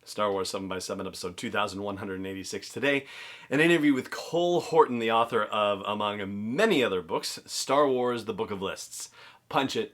Star Wars 7x7, episode 2186 today. An interview with Cole Horton, the author of, among many other books, Star Wars, The Book of Lists. Punch it.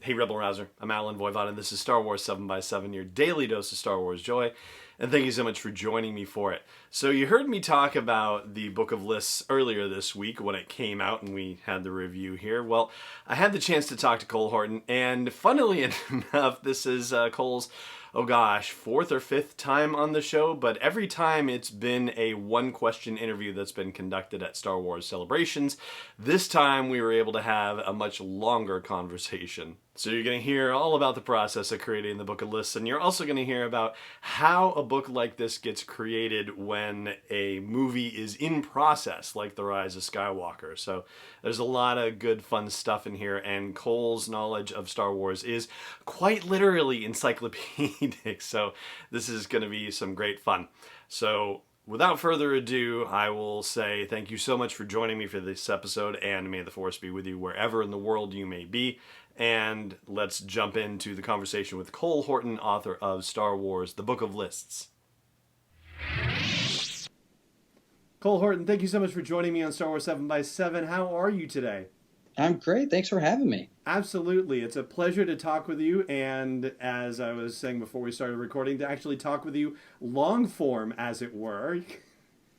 Hey Rebel Rouser, I'm Alan Voivod, and this is Star Wars 7x7, your daily dose of Star Wars joy, and thank you so much for joining me for it. So you heard me talk about the Book of Lists earlier this week when it came out and we had the review here. Well, I had the chance to talk to Cole Horton, and funnily enough, this is Cole's, fourth or fifth time on the show, but every time it's been a one-question interview that's been conducted at Star Wars Celebrations. This time we were able to have a much longer conversation. So you're going to hear all about the process of creating the Book of Lists, and you're also going to hear about how a book like this gets created when a movie is in process, like The Rise of Skywalker. So there's a lot of good, fun stuff in here, and Cole's knowledge of Star Wars is quite literally encyclopedic, so this is going to be some great fun. So without further ado, I will say thank you so much for joining me for this episode, and may the Force be with you wherever in the world you may be. And let's jump into the conversation with Cole Horton, author of Star Wars, The Book of Lists. Cole Horton, thank you so much for joining me on Star Wars 7x7. How are you today? I'm great. Thanks for having me. Absolutely. It's a pleasure to talk with you, and as I was saying before we started recording, to actually talk with you long form, as it were.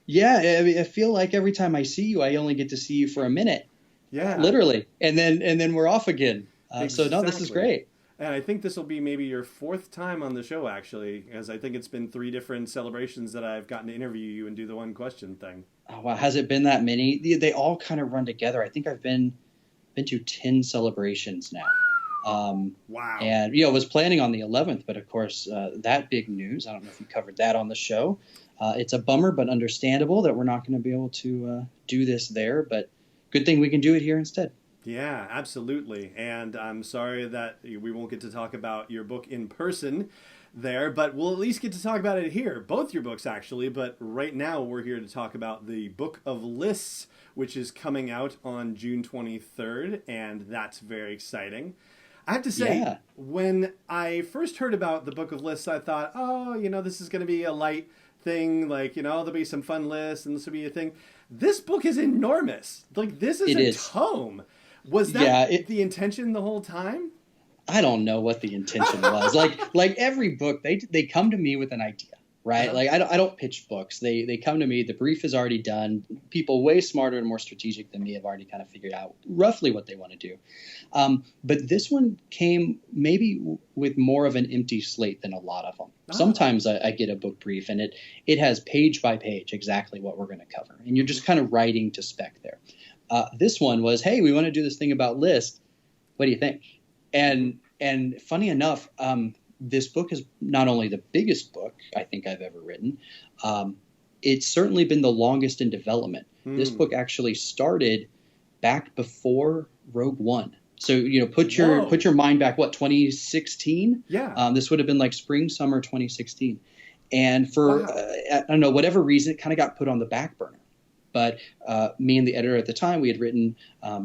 Yeah, I feel like every time I see you, I only get to see you for a minute. Yeah. Literally. And then we're off again. Exactly. So, no, this is great. And I think this will be maybe your fourth time on the show, actually, as I think it's been 3 different celebrations that I've gotten to interview you and do the one question thing. Oh, wow. Has it been that many? They all kind of run together. I think I've been to 10 celebrations now. Wow. And, was planning on the 11th, but of course, that big news, I don't know if you covered that on the show. It's a bummer, but understandable that we're not going to be able to do this there, but good thing we can do it here instead. Yeah, absolutely. And I'm sorry that we won't get to talk about your book in person there, but we'll at least get to talk about it here. Both your books, actually, but right now we're here to talk about the Book of Lists, which is coming out on June 23rd, and that's very exciting. I have to say, When I first heard about the Book of Lists, I thought, this is going to be a light thing, like, there'll be some fun lists, and this will be a thing. This book is enormous. Like, this is a tome. Was that the intention the whole time? I don't know what the intention was. like every book, they come to me with an idea, right? Like I don't pitch books. They come to me. The brief is already done. People way smarter and more strategic than me have already kind of figured out roughly what they want to do. But this one came maybe with more of an empty slate than a lot of them. Sometimes I get a book brief and it has page by page exactly what we're going to cover, and you're just kind of writing to spec there. This one was, hey, we want to do this thing about lists. What do you think? And funny enough, this book is not only the biggest book I think I've ever written, it's certainly been the longest in development. This book actually started back before Rogue One. So, put your mind back, 2016? Yeah. This would have been like spring, summer 2016. And for, I don't know, whatever reason, it kind of got put on the back burner. But me and the editor at the time, we had written a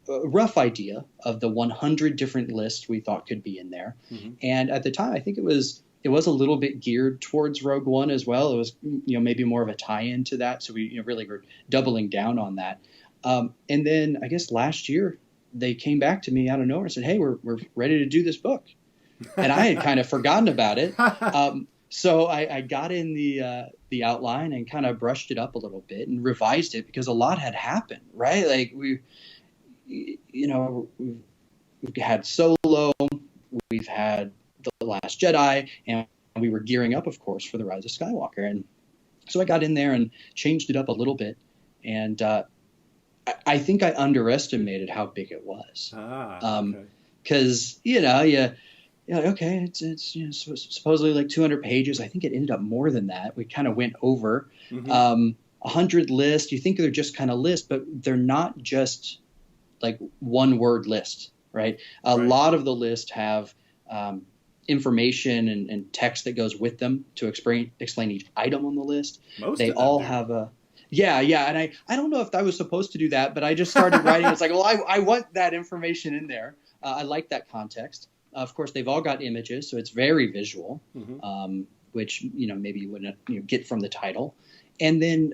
rough idea of the 100 different lists we thought could be in there. Mm-hmm. And at the time, I think it was a little bit geared towards Rogue One as well. It was, maybe more of a tie-in to that. So we really were doubling down on that. And then I guess last year, they came back to me out of nowhere and said, hey, we're ready to do this book. And I had kind of forgotten about it. So I got in the outline and kind of brushed it up a little bit and revised it because a lot had happened, right? Like we've had Solo, we've had The Last Jedi, and we were gearing up, of course, for The Rise of Skywalker. And so I got in there and changed it up a little bit, and I think I underestimated how big it was. Because okay, it's supposedly like 200 pages. I think it ended up more than that. We kind of went over 100 lists. You think they're just kind of lists, but they're not just like one word lists, right? A lot of the lists have information and text that goes with them to explain each item on the list. They all have a Yeah, and I don't know if I was supposed to do that, but I just started writing. It's like, well, I want that information in there. I like that context. Of course, they've all got images, so it's very visual, which maybe you wouldn't get from the title. And then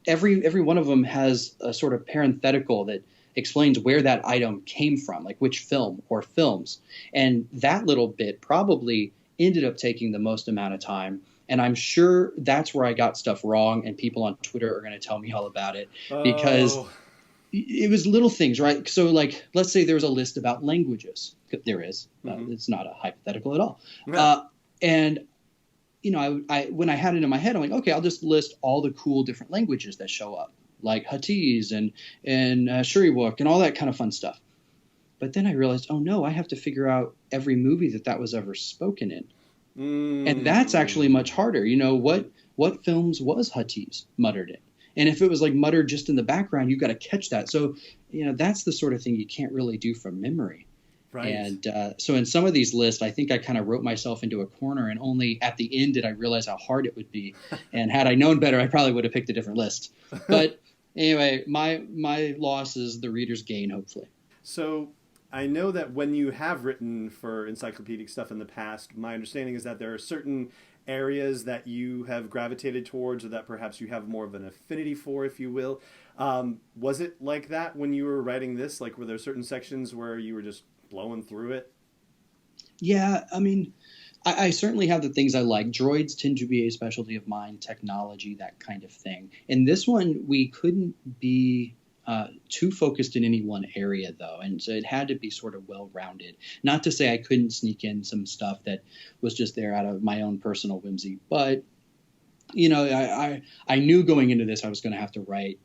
every one of them has a sort of parenthetical that explains where that item came from, like which film or films. And that little bit probably ended up taking the most amount of time. And I'm sure that's where I got stuff wrong, and people on Twitter are going to tell me all about it because it was little things, right? So, like, let's say there was a list about languages. There is. It's not a hypothetical at all. No. And, I when I had it in my head, I'm like, okay, I'll just list all the cool different languages that show up, like Huttese and Shuriwook and all that kind of fun stuff. But then I realized, oh, no, I have to figure out every movie that was ever spoken in. And that's actually much harder. What films was Huttese muttered in? And if it was like muttered just in the background, you've got to catch that. So, that's the sort of thing you can't really do from memory. Right. And so in some of these lists, I think I kind of wrote myself into a corner, and only at the end did I realize how hard it would be. And had I known better, I probably would have picked a different list. But anyway, my loss is the reader's gain, hopefully. So I know that when you have written for encyclopedic stuff in the past, my understanding is that there are certain areas that you have gravitated towards, or that perhaps you have more of an affinity for, if you will. Was it like that when you were writing this? Like, were there certain sections where you were just blowing through it? Yeah, I mean, I certainly have the things I like. Droids tend to be a specialty of mine, technology, that kind of thing. In this one, we couldn't be too focused in any one area, though, and so it had to be sort of well-rounded. Not to say I couldn't sneak in some stuff that was just there out of my own personal whimsy, but I knew going into this I was going to have to write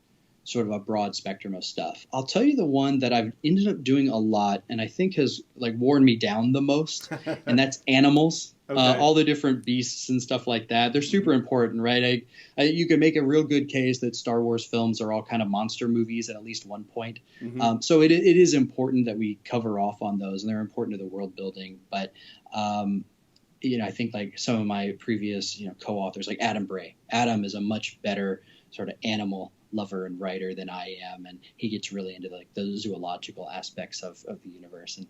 sort of a broad spectrum of stuff. I'll tell you the one that I've ended up doing a lot, and I think has worn me down the most, and that's animals. Okay. All the different beasts and stuff like that. They're super important, right? You can make a real good case that Star Wars films are all kind of monster movies at least one point. So it is important that we cover off on those, and they're important to the world building. But, I think like some of my previous, co-authors, like Adam Bray. Adam is a much better sort of animal lover and writer than I am, and he gets really into the zoological aspects of the universe. And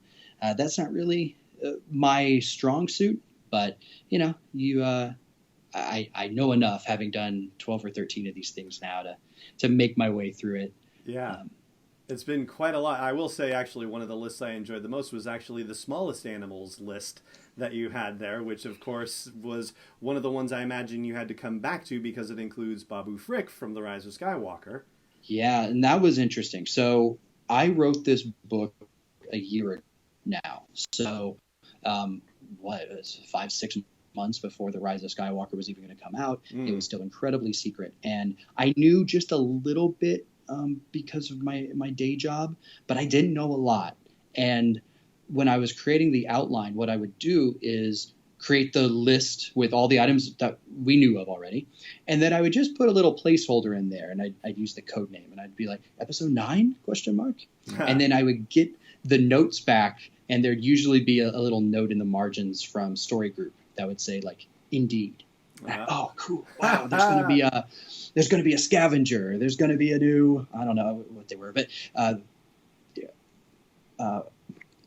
that's not really my strong suit. But, I know enough, having done 12 or 13 of these things now, to make my way through it. Yeah. It's been quite a lot. I will say, actually, one of the lists I enjoyed the most was actually the smallest animals list that you had there, which, of course, was one of the ones I imagine you had to come back to because it includes Babu Frick from The Rise of Skywalker. Yeah, and that was interesting. So I wrote this book a year ago now. So it was 5-6 months before The Rise of Skywalker was even going to come out. It was still incredibly secret, and I knew just a little bit because of my day job, but I didn't know a lot. And when I was creating the outline, what I would do is create the list with all the items that we knew of already, and then I would just put a little placeholder in there, and I'd use the code name, and I'd be like, episode 9 ? And then I would get the notes back, and there'd usually be a little note in the margins from Story Group that would say, like, indeed. Oh, cool. Wow, there's going to be a scavenger. There's going to be a new, I don't know what they were, but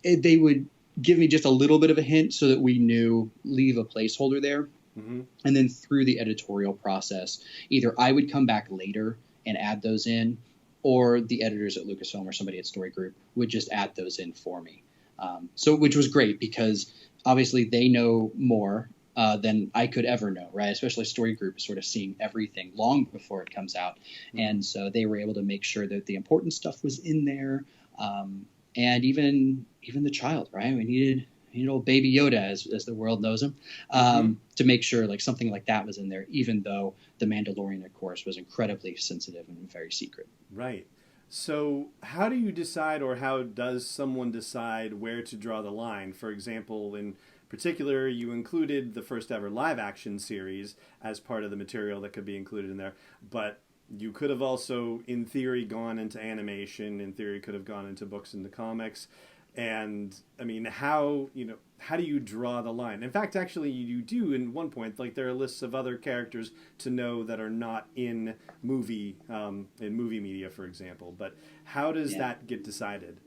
they would give me just a little bit of a hint so that we knew, leave a placeholder there. And then through the editorial process, either I would come back later and add those in, or the editors at Lucasfilm or somebody at Story Group would just add those in for me. Which was great because obviously they know more than I could ever know, right? Especially Story Group is sort of seeing everything long before it comes out. And so they were able to make sure that the important stuff was in there. And even the child, right? We needed old baby Yoda, as the world knows him, to make sure like something like that was in there, even though The Mandalorian, of course, was incredibly sensitive and very secret. Right. So how do you decide, or how does someone decide where to draw the line? For example, in particular, you included the first ever live action series as part of the material that could be included in there, but you could have also, in theory, gone into animation, in theory could have gone into books and the comics. And I mean, how how do you draw the line? In fact, actually, you do in one point. Like there are lists of other characters to know that are not in movie media, for example. But how does that get decided?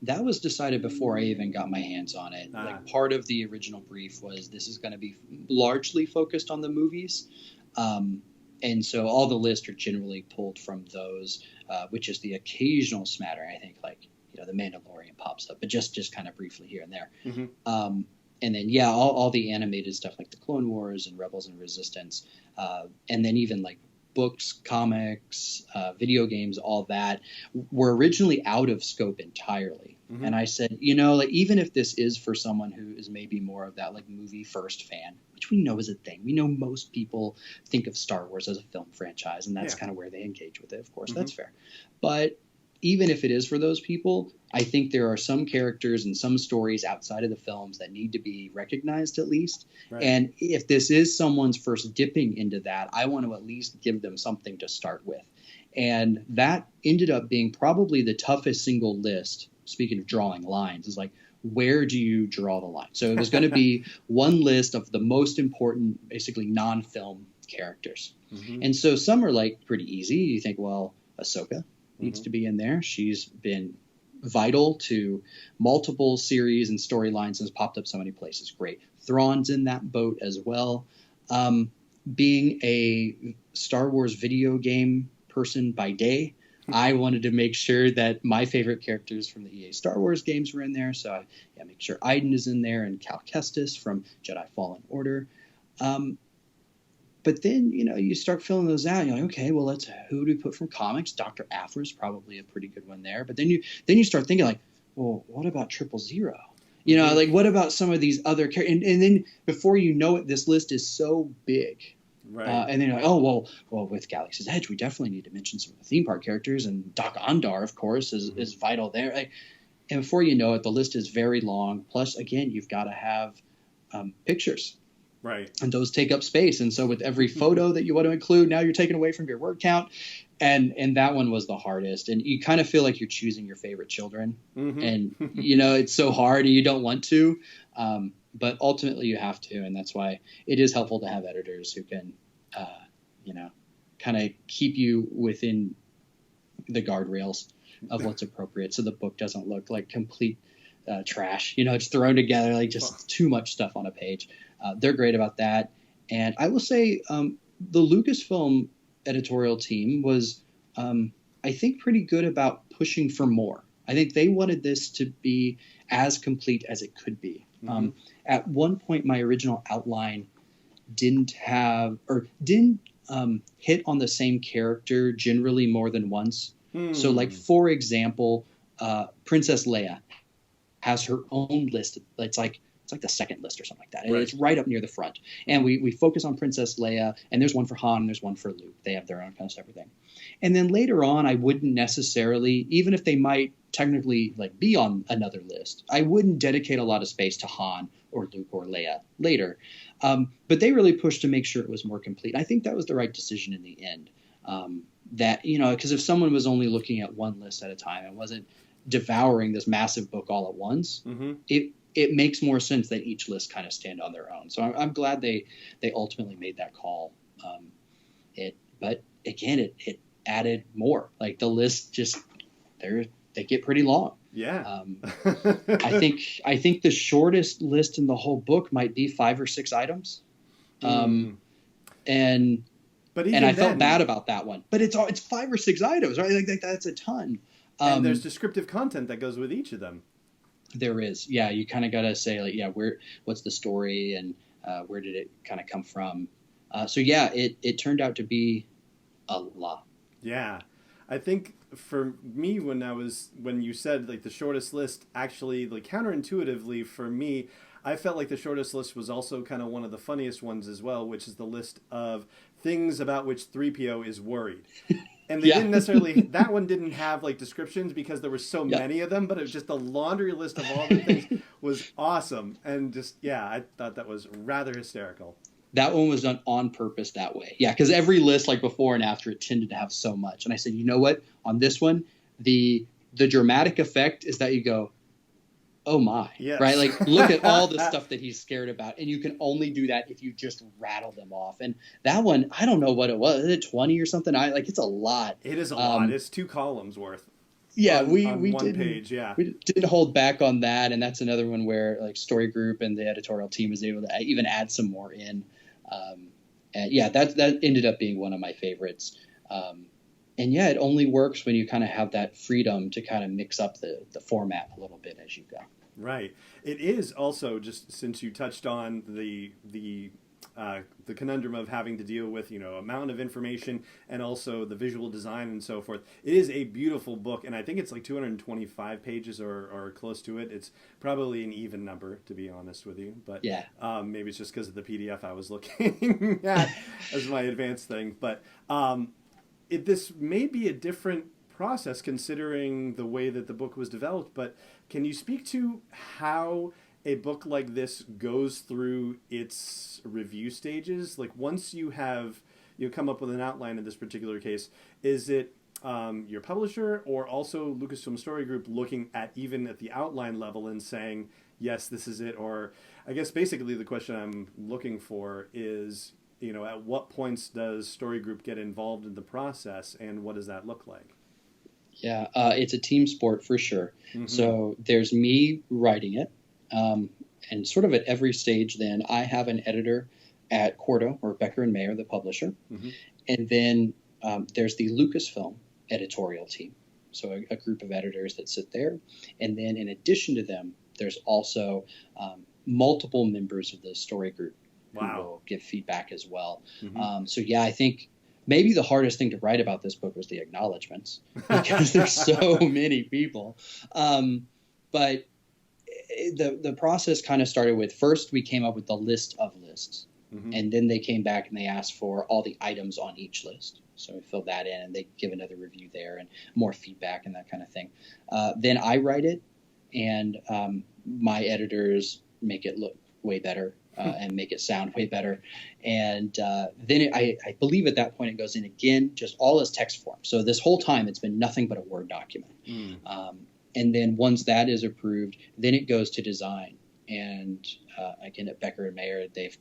That was decided before I even got my hands on it. Like part of the original brief was this is going to be largely focused on the movies. And so all the lists are generally pulled from those, which is the occasional smattering. I think like, the Mandalorian pops up, but just kind of briefly here and there. Mm-hmm. And then, all the animated stuff like the Clone Wars and Rebels and Resistance. And then even like books, comics, video games, all that were originally out of scope entirely. Mm-hmm. And I said, like even if this is for someone who is maybe more of that like movie first fan, which we know is a thing. We know most people think of Star Wars as a film franchise, and that's kind of where they engage with it. Of course, that's fair. But even if it is for those people, I think there are some characters and some stories outside of the films that need to be recognized at least. Right. And if this is someone's first dipping into that, I want to at least give them something to start with. And that ended up being probably the toughest single list. Speaking of drawing lines, is like, where do you draw the line? So it was going to be one list of the most important, basically non-film characters. Mm-hmm. And so some are like pretty easy. You think, well, Ahsoka needs to be in there. She's been vital to multiple series and storylines and has popped up so many places. Great. Thrawn's in that boat as well. Being a Star Wars video game person by day, I wanted to make sure that my favorite characters from the EA Star Wars games were in there. So I make sure Iden is in there and Cal Kestis from Jedi Fallen Order. But then, you start filling those out. And you're like, okay, well, who do we put from comics? Dr. Aphra is probably a pretty good one there. But then you start thinking like, well, what about 000? Like what about some of these other characters? And then before you know it, this list is so big. Right. And then you're like, oh, well, with Galaxy's Edge, we definitely need to mention some of the theme park characters. And Doc Ondar, of course, is vital there. And before you know it, the list is very long. Plus, again, you've got to have pictures. Right. And those take up space. And so with every photo that you want to include, now you're taking away from your word count. And that one was the hardest. And you kind of feel like you're choosing your favorite children. Mm-hmm. And, it's so hard and you don't want to. But ultimately you have to. And that's why it is helpful to have editors who can, kind of keep you within the guardrails of what's appropriate. So the book doesn't look like complete trash. It's thrown together like just too much stuff on a page. They're great about that. And I will say the Lucasfilm editorial team was, I think, pretty good about pushing for more. I think they wanted this to be as complete as it could be. Mm-hmm. At one point, my original outline didn't hit on the same character generally more than once. So, like, for example, Princess Leia has her own list. It's like the second list or something like that. And it's right up near the front. And we focus on Princess Leia, and there's one for Han and there's one for Luke. They have their own kind of separate thing. And then later on, I wouldn't necessarily, even if they might technically like be on another list, I wouldn't dedicate a lot of space to Han or Luke or Leia later. But they really pushed to make sure it was more complete. I think that was the right decision in the end. Because if someone was only looking at one list at a time and wasn't devouring this massive book all at once, it makes more sense that each list kind of stand on their own. So I'm glad they ultimately made that call. But again, it added more. Like the list just they get pretty long. Yeah. I think the shortest list in the whole book might be 5 or 6 items. And I felt bad about that one. But it's 5 or 6 items, right? Like that's a ton. And there's descriptive content that goes with each of them. There is. Yeah, you kind of got to say, like, what's the story and where did it kind of come from? It turned out to be a lot. Yeah. I think for me, when you said, like, the shortest list, actually, like, counterintuitively for me, I felt like the shortest list was also kind of one of the funniest ones as well, which is the list of things about which 3PO is worried. And they didn't necessarily, that one didn't have like descriptions because there were so many of them, but it was just a laundry list of all the things was awesome. And just, I thought that was rather hysterical. That one was done on purpose that way. Yeah, because every list, like before and after, it tended to have so much. And I said, you know what? On this one, the dramatic effect is that you go, oh my, Yes. right? Like, look at all the stuff that he's scared about. And you can only do that if you just rattle them off. And that one, I don't know what it was. Is it 20 or something? It's a lot. It is a lot. It's 2 columns worth. Yeah, on we one didn't, page. Yeah, we didn't hold back on that. And that's another one where like Story Group and the editorial team was able to even add some more in. And yeah, that ended up being one of my favorites. And yeah, it only works when you kind of have that freedom to kind of mix up the format a little bit as you go. Right. It is also, just since you touched on the conundrum of having to deal with, amount of information and also the visual design and so forth. It is a beautiful book, and I think it's like 225 pages or close to it. It's probably an even number, to be honest with you. But yeah, maybe it's just because of the PDF I was looking at as my advanced thing. But this may be a different process considering the way that the book was developed, but can you speak to how a book like this goes through its review stages? Like, once you come up with an outline in this particular case, is it your publisher or also Lucasfilm Story Group looking at the outline level and saying, yes, this is it? Or I guess basically the question I'm looking for is, at what points does Story Group get involved in the process, and what does that look like? Yeah, it's a team sport for sure. Mm-hmm. So there's me writing it, and sort of at every stage then I have an editor at Quarto, or Becker and Mayer, the publisher. Mm-hmm. And then there's the Lucasfilm editorial team, so a group of editors that sit there. And then in addition to them, there's also multiple members of the Story Group who will give feedback as well. Mm-hmm. So yeah, I think maybe the hardest thing to write about this book was the acknowledgments, because there's so many people. But the process kind of started with, first we came up with the list of lists. Mm-hmm. And then they came back and they asked for all the items on each list. So we filled that in, and they give another review there and more feedback and that kind of thing. Then I write it, and my editors make it look way better. And make it sound way better. And then I believe at that point it goes in again, just all as text form. So this whole time it's been nothing but a Word document. And then once that is approved, then it goes to design. And again, at Becker and Mayer, they've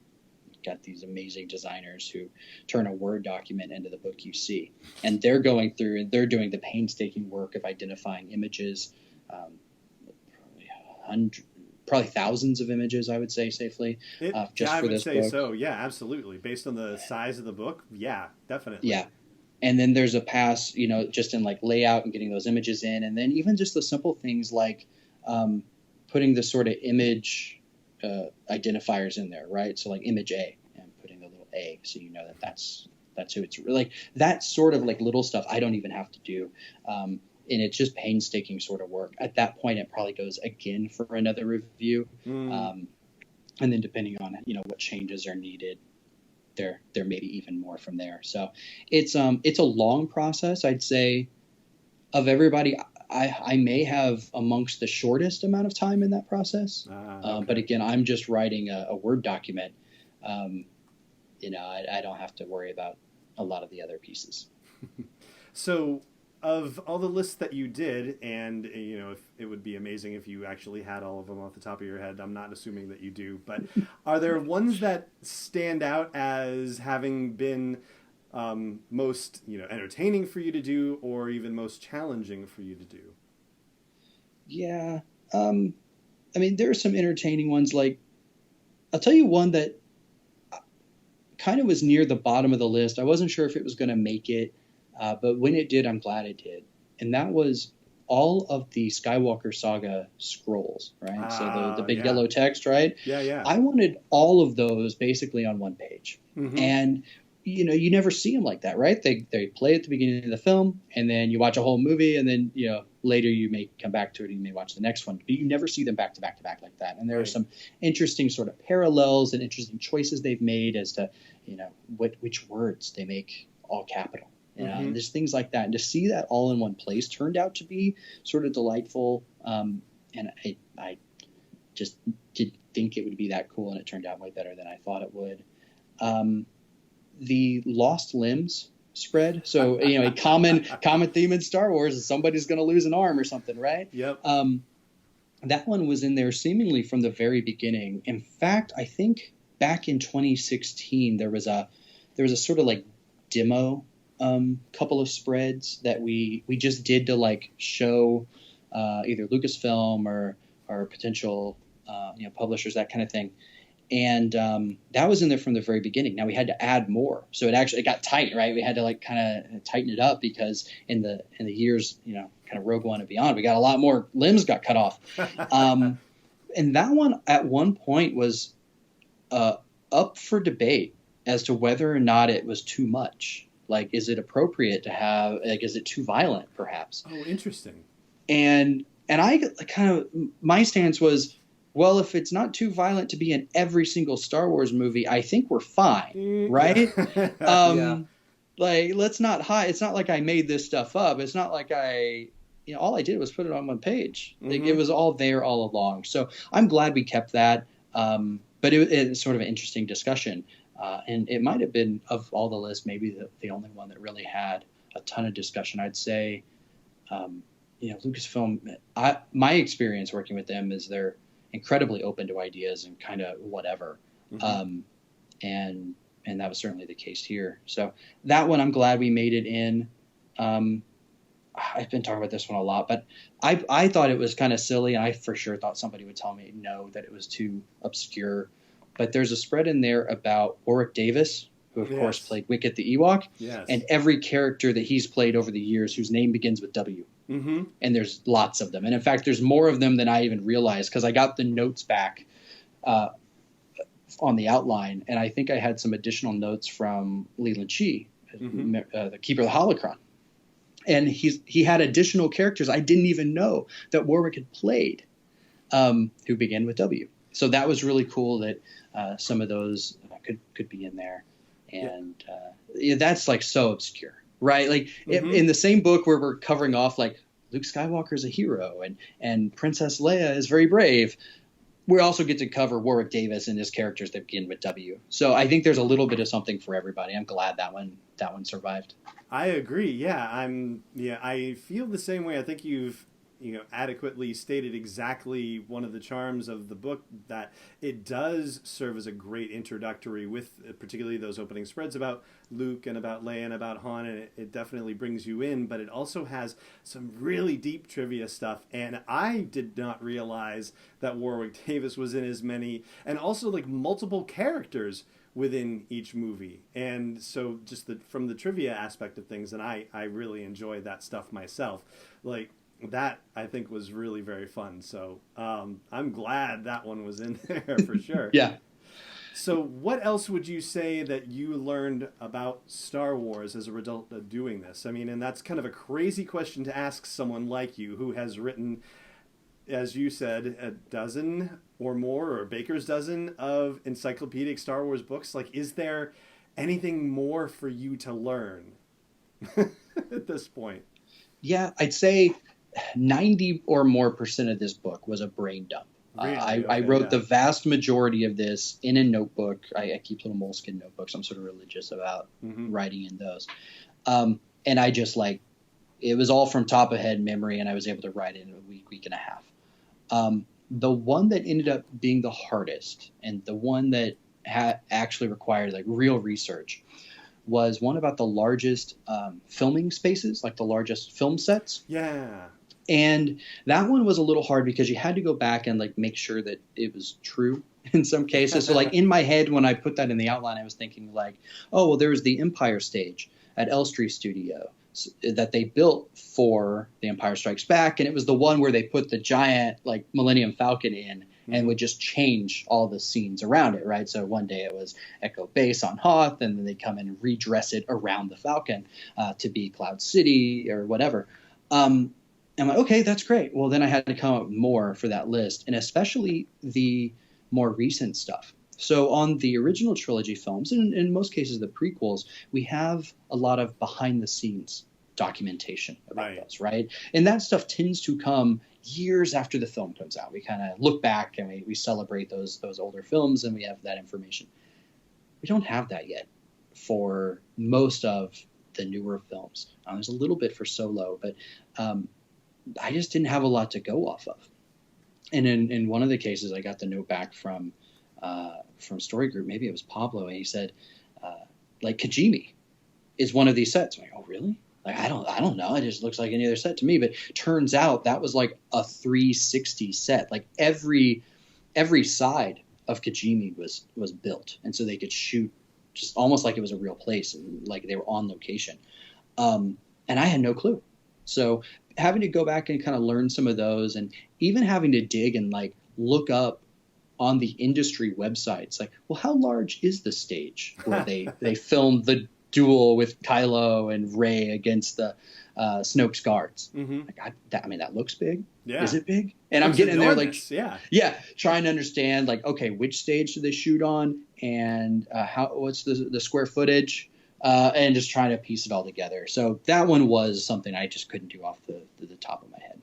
got these amazing designers who turn a Word document into the book you see. And they're going through and they're doing the painstaking work of identifying images, probably thousands of images, I would say safely, just for this book. I would say so. Yeah, absolutely. Based on the size of the book. Yeah, definitely. Yeah. And then there's a pass, just in like layout and getting those images in. And then even just the simple things like putting the sort of image identifiers in there, right? So like image A, and putting the little A so you know that that's who it's like. That sort of like little stuff I don't even have to do. And it's just painstaking sort of work. At that point, it probably goes again for another review. And then depending on, what changes are needed, there may be even more from there. So it's a long process. I'd say of everybody, I may have amongst the shortest amount of time in that process. Okay. But again, I'm just writing a Word document. I don't have to worry about a lot of the other pieces. So, of all the lists that you did, and if it would be amazing if you actually had all of them off the top of your head, I'm not assuming that you do, but are there ones that stand out as having been most entertaining for you to do, or even most challenging for you to do? Yeah, there are some entertaining ones. Like, I'll tell you one that kind of was near the bottom of the list. I wasn't sure if it was going to make it. But when it did, I'm glad it did. And that was all of the Skywalker saga scrolls, right? So the big yellow text, right? Yeah. I wanted all of those basically on one page. Mm-hmm. And, you never see them like that, right? They play at the beginning of the film, and then you watch a whole movie, and then, later you may come back to it and you may watch the next one. But you never see them back to back to back like that. And there are some interesting sort of parallels and interesting choices they've made as to, which words they make all capital. And there's things like that. And to see that all in one place turned out to be sort of delightful. And I just didn't think it would be that cool, and it turned out way better than I thought it would. The Lost Limbs spread. So, a common theme in Star Wars is somebody's going to lose an arm or something, right? Yep. that one was in there seemingly from the very beginning. In fact, I think back in 2016 there was a sort of like demo couple of spreads that we just did to like show either Lucasfilm or potential publishers, that kind of thing. And that was in there from the very beginning. Now we had to add more, so it got tight, right? We had to like kind of tighten it up because in the years, kind of Rogue One and beyond, we got a lot more limbs got cut off. And that one at one point was up for debate as to whether or not it was too much. Like, is it appropriate to have? Like, is it too violent, perhaps? Oh, interesting. And I kind of, my stance was, well, if it's not too violent to be in every single Star Wars movie, I think we're fine, right? Like, let's not hide. It's not like I made this stuff up. It's not like all I did was put it on one page. Like, it was all there all along. So I'm glad we kept that. But it's sort of an interesting discussion. And it might have been, of all the lists, maybe the only one that really had a ton of discussion. I'd say, Lucasfilm, my experience working with them is they're incredibly open to ideas and kind of whatever. And that was certainly the case here. So that one, I'm glad we made it in. I've been talking about this one a lot, but I thought it was kind of silly, and I for sure thought somebody would tell me no, that it was too obscure. But there's a spread in there about Warwick Davis, who of course played Wicket the Ewok, and every character that he's played over the years whose name begins with W. And there's lots of them. And in fact, there's more of them than I even realized, because I got the notes back on the outline, and I think I had some additional notes from Leland Chee, the Keeper of the Holocron. And he had additional characters I didn't even know that Warwick had played, who begin with W. So that was really cool that some of those could be in there. And that's like so obscure, right? Like in the same book where we're covering off like Luke Skywalker is a hero and Princess Leia is very brave, we also get to cover Warwick Davis and his characters that begin with W. So I think there's a little bit of something for everybody. I'm glad that one survived. I agree. Yeah, I feel the same way. I think you've adequately stated exactly one of the charms of the book, that it does serve as a great introductory with particularly those opening spreads about Luke and about Leia and about Han, and it definitely brings you in, but it also has some really deep trivia stuff, and I did not realize that Warwick Davis was in as many, and also like multiple characters within each movie. And so just from the trivia aspect of things, and I really enjoy that stuff myself. Like, that I think was really very fun. So I'm glad that one was in there for sure. Yeah. So what else would you say that you learned about Star Wars as a result of doing this? I mean, and that's kind of a crazy question to ask someone like you, who has written, as you said, a dozen or more, or a baker's dozen of encyclopedic Star Wars books. Like, is there anything more for you to learn at this point? Yeah, I'd say 90 or more % of this book was a brain dump. Really? I wrote the vast majority of this in a notebook. I keep little moleskin notebooks. I'm sort of religious about writing in those. And I just it was all from top of head memory, and I was able to write it in a week and a half. The one that ended up being the hardest, and the one that actually required real research, was one about the largest filming spaces, like the largest film sets. Yeah. And that one was a little hard because you had to go back and make sure that it was true in some cases. So in my head, when I put that in the outline, I was thinking oh, well, there's the Empire stage at Elstree Studio that they built for The Empire Strikes Back. And it was the one where they put the giant Millennium Falcon in and would just change all the scenes around it, right? So one day it was Echo Base on Hoth, and then they come in and redress it around the Falcon to be Cloud City or whatever. I'm like, okay, that's great. Well, then I had to come up with more for that list, and especially the more recent stuff. So on the original trilogy films, and in most cases the prequels, we have a lot of behind-the-scenes documentation about those, right? And that stuff tends to come years after the film comes out. We kind of look back and we celebrate those older films, and we have that information. We don't have that yet for most of the newer films. There's a little bit for Solo, but I just didn't have a lot to go off of. And in one of the cases, I got the note back from Story Group. Maybe it was Pablo, and he said, like, Kajimi is one of these sets. I'm like, oh, really? Like, I don't know. It just looks like any other set to me. But turns out that was like a 360 set. Like every side of Kajimi was built, and so they could shoot just almost like it was a real place, and like they were on location. And I had no clue. So having to go back and kind of learn some of those, and even having to dig and like look up on the industry websites, like, well, how large is the stage where they filmed the duel with Kylo and Rey against the Snoke's guards? Mm-hmm. Like, that looks big. Yeah. Is it big? And I'm getting enormous. in there like, trying to understand, like, okay, which stage do they shoot on, and what's the square footage, and just trying to piece it all together. So that one was something I just couldn't do off the top of my head.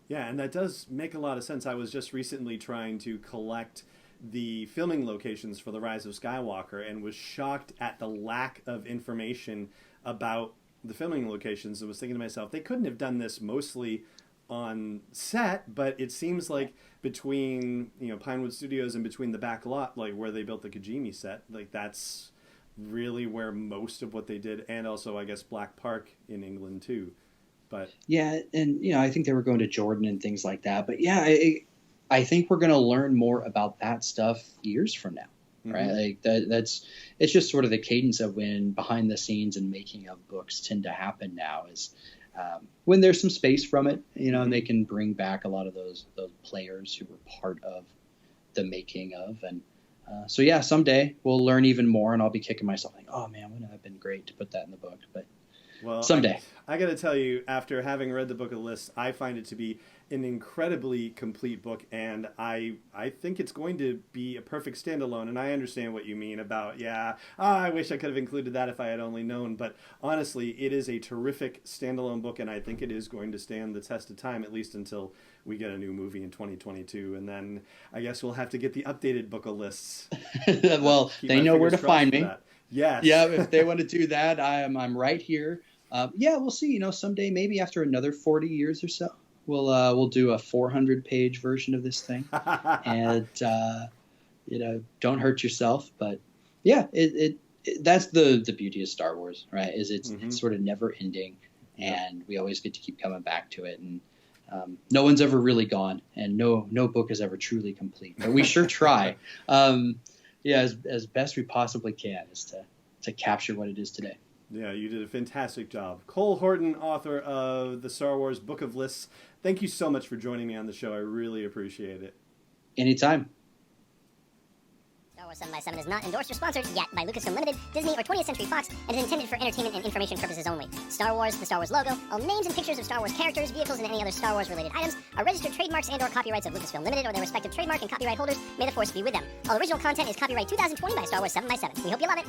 Yeah, and that does make a lot of sense. I was just recently trying to collect the filming locations for The Rise of Skywalker and was shocked at the lack of information about the filming locations. I was thinking to myself, they couldn't have done this mostly on set, but it seems like between, Pinewood Studios and between the back lot, like where they built the Kajimi set, like that's really where most of what they did, and also I guess Black Park in England too. But yeah, and I think they were going to Jordan and things like that. But yeah, I think we're going to learn more about that stuff years from now, right? Mm-hmm. Like it's just sort of the cadence of when behind the scenes and making of books tend to happen now is when there's some space from it, and they can bring back a lot of those players who were part of the making of. And so yeah, someday we'll learn even more, and I'll be kicking myself like, oh man, wouldn't it have been great to put that in the book? But well, someday. I got to tell you, after having read the Book of Lists, I find it to be an incredibly complete book, and I think it's going to be a perfect standalone. And I understand what you mean about, I wish I could have included that if I had only known. But honestly, it is a terrific standalone book, and I think it is going to stand the test of time, at least until we get a new movie in 2022. And then I guess we'll have to get the updated Book of Lists. Well, they know where to find me. Yes. Yeah, if they want to do that, I'm right here. We'll see. Someday, maybe after another 40 years or so, we'll do a 400-page version of this thing, and don't hurt yourself. But yeah, that's the beauty of Star Wars, right? Is it's sort of never ending, and we always get to keep coming back to it. And no one's ever really gone, and no book is ever truly complete. But we sure try, as best we possibly can, is to capture what it is today. Yeah, you did a fantastic job. Cole Horton, author of the Star Wars Book of Lists, thank you so much for joining me on the show. I really appreciate it. Anytime. Star Wars 7x7 is not endorsed or sponsored yet by Lucasfilm Limited, Disney, or 20th Century Fox, and is intended for entertainment and information purposes only. Star Wars, the Star Wars logo, all names and pictures of Star Wars characters, vehicles, and any other Star Wars-related items are registered trademarks and/or copyrights of Lucasfilm Limited or their respective trademark and copyright holders. May the Force be with them. All original content is copyright 2020 by Star Wars 7x7. We hope you love it.